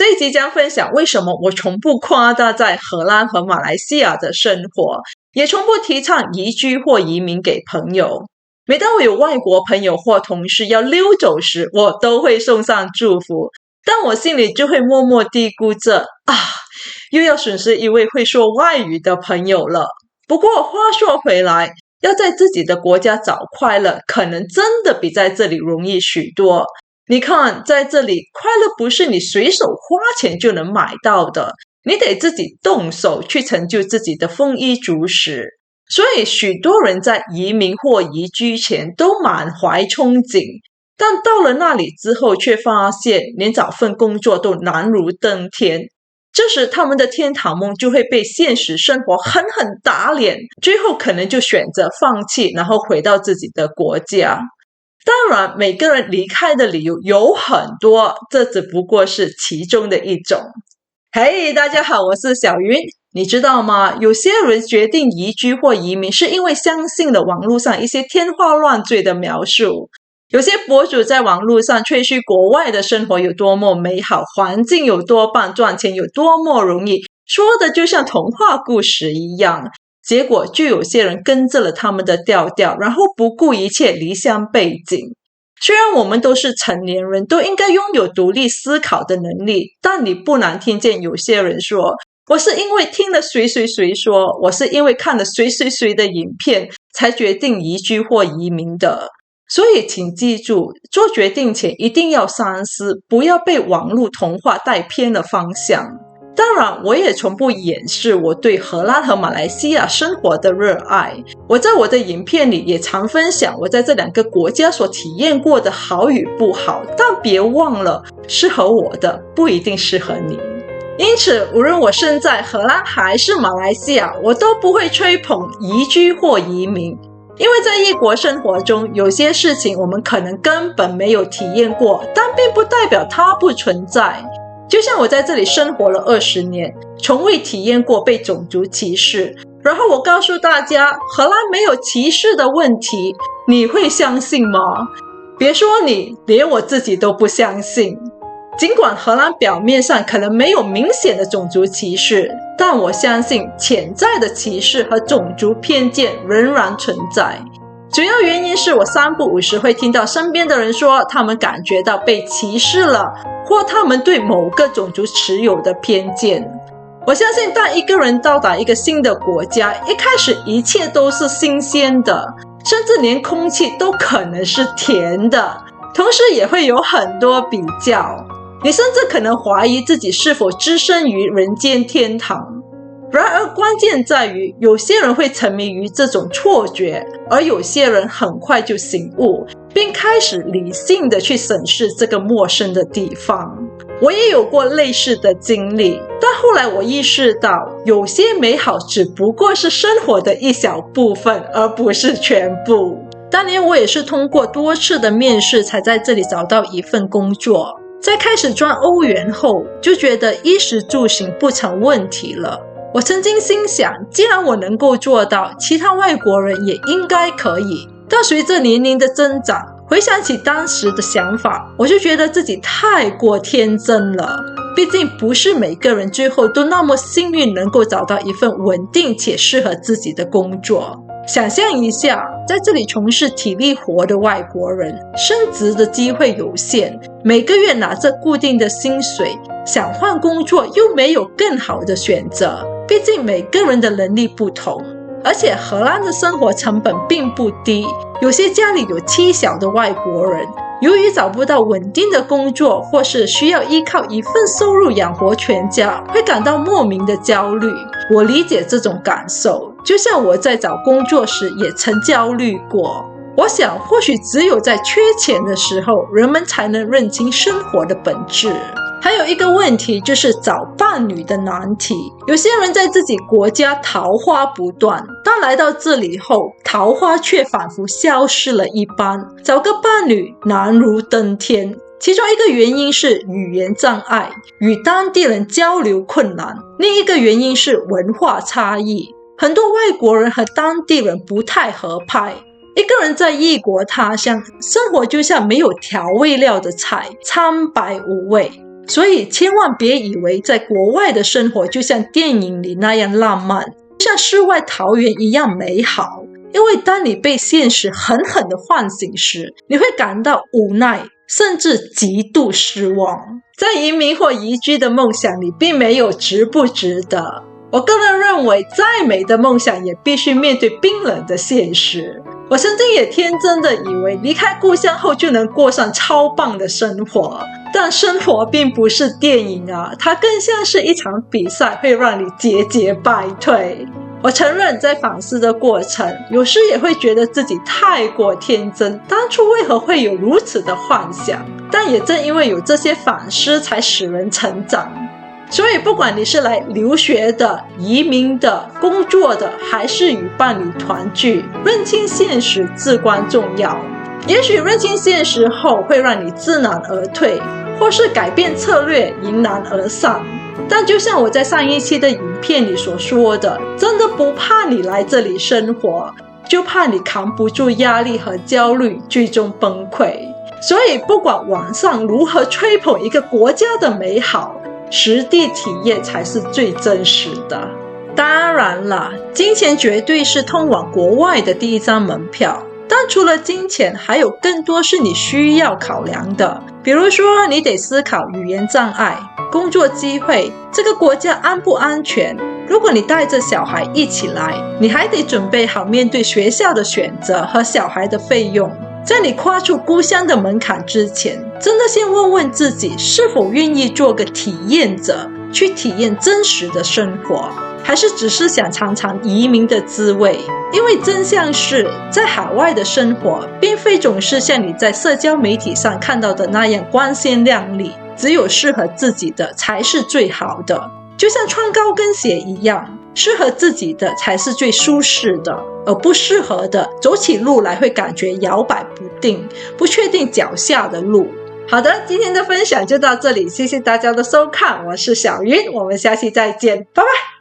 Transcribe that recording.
这一集将分享为什么我从不夸大在荷兰和马来西亚的生活，也从不提倡移居或移民给朋友。每当我有外国朋友或同事要溜走时，我都会送上祝福，但我心里就会默默嘀咕着又要损失一位会说外语的朋友了。不过话说回来，要在自己的国家找快乐，可能真的比在这里容易许多。你看，在这里快乐不是你随手花钱就能买到的，你得自己动手去成就自己的丰衣足食。所以许多人在移民或移居前都满怀憧憬，但到了那里之后却发现连找份工作都难如登天。这时他们的天堂梦就会被现实生活狠狠打脸，最后可能就选择放弃，然后回到自己的国家。当然每个人离开的理由有很多，这只不过是其中的一种。嘿，大家好，我是小云。你知道吗？有些人决定移居或移民是因为相信了网络上一些天花乱坠的描述。有些博主在网络上吹嘘国外的生活有多么美好，环境有多棒，赚钱有多么容易，说的就像童话故事一样。结果就有些人跟着了他们的调调，然后不顾一切离乡背井。虽然我们都是成年人，都应该拥有独立思考的能力，但你不难听见有些人说，我是因为听了谁谁谁说，我是因为看了谁谁谁的影片才决定移居或移民的。所以请记住，做决定前一定要三思，不要被网络童话带偏了方向。当然，我也从不掩饰我对荷兰和马来西亚生活的热爱。我在我的影片里也常分享我在这两个国家所体验过的好与不好，但别忘了，适合我的不一定适合你。因此，无论我身在荷兰还是马来西亚，我都不会吹捧移居或移民。因为在异国生活中，有些事情我们可能根本没有体验过，但并不代表它不存在。就像我在这里生活了20年，从未体验过被种族歧视，然后我告诉大家，荷兰没有歧视的问题，你会相信吗？别说你，连我自己都不相信。尽管荷兰表面上可能没有明显的种族歧视，但我相信潜在的歧视和种族偏见仍然存在。主要原因是我三不五时会听到身边的人说，他们感觉到被歧视了，或他们对某个种族持有的偏见。我相信当一个人到达一个新的国家，一开始一切都是新鲜的，甚至连空气都可能是甜的，同时也会有很多比较。你甚至可能怀疑自己是否置身于人间天堂。然而关键在于，有些人会沉迷于这种错觉，而有些人很快就醒悟，并开始理性的去审视这个陌生的地方。我也有过类似的经历，但后来我意识到，有些美好只不过是生活的一小部分，而不是全部。当年我也是通过多次的面试才在这里找到一份工作，在开始赚欧元后，就觉得衣食住行不成问题了。我曾经心想，既然我能够做到，其他外国人也应该可以。但随着年龄的增长，回想起当时的想法，我就觉得自己太过天真了。毕竟不是每个人最后都那么幸运能够找到一份稳定且适合自己的工作。想象一下，在这里从事体力活的外国人，升职的机会有限，每个月拿着固定的薪水，想换工作又没有更好的选择，毕竟每个人的能力不同。而且荷兰的生活成本并不低，有些家里有妻小的外国人，由于找不到稳定的工作，或是需要依靠一份收入养活全家，会感到莫名的焦虑。我理解这种感受，就像我在找工作时也曾焦虑过。我想或许只有在缺钱的时候，人们才能认清生活的本质。还有一个问题就是找伴侣的难题。有些人在自己国家桃花不断，但来到这里后，桃花却仿佛消失了一般，找个伴侣难如登天。其中一个原因是语言障碍，与当地人交流困难；另一个原因是文化差异，很多外国人和当地人不太合拍。一个人在异国他乡，生活就像没有调味料的菜，苍白无味。所以千万别以为在国外的生活就像电影里那样浪漫，像世外桃源一样美好。因为当你被现实狠狠地唤醒时，你会感到无奈，甚至极度失望。在移民或移居的梦想里，并没有值不值得。我个人认为，再美的梦想也必须面对冰冷的现实。我曾经也天真的以为离开故乡后就能过上超棒的生活，但生活并不是电影啊，它更像是一场比赛，会让你节节败退。我承认在反思的过程，有时也会觉得自己太过天真，当初为何会有如此的幻想？但也正因为有这些反思，才使人成长。所以不管你是来留学的、移民的、工作的，还是与伴侣团聚，认清现实至关重要。也许认清现实后会让你知难而退，或是改变策略迎难而上。但就像我在上一期的影片里所说的，真的不怕你来这里生活，就怕你扛不住压力和焦虑，最终崩溃。所以不管网上如何吹捧一个国家的美好，实地体验才是最真实的。当然了，金钱绝对是通往国外的第一张门票，但除了金钱，还有更多是你需要考量的。比如说，你得思考语言障碍、工作机会，这个国家安不安全。如果你带着小孩一起来，你还得准备好面对学校的选择和小孩的费用。在你跨出故乡的门槛之前，真的先问问自己是否愿意做个体验者，去体验真实的生活，还是只是想尝尝移民的滋味。因为真相是，在海外的生活并非总是像你在社交媒体上看到的那样光鲜亮丽，只有适合自己的才是最好的。就像穿高跟鞋一样，适合自己的才是最舒适的，而不适合的走起路来会感觉摇摆不定，不确定脚下的路。好的，今天的分享就到这里，谢谢大家的收看，我是小云，我们下期再见，拜拜。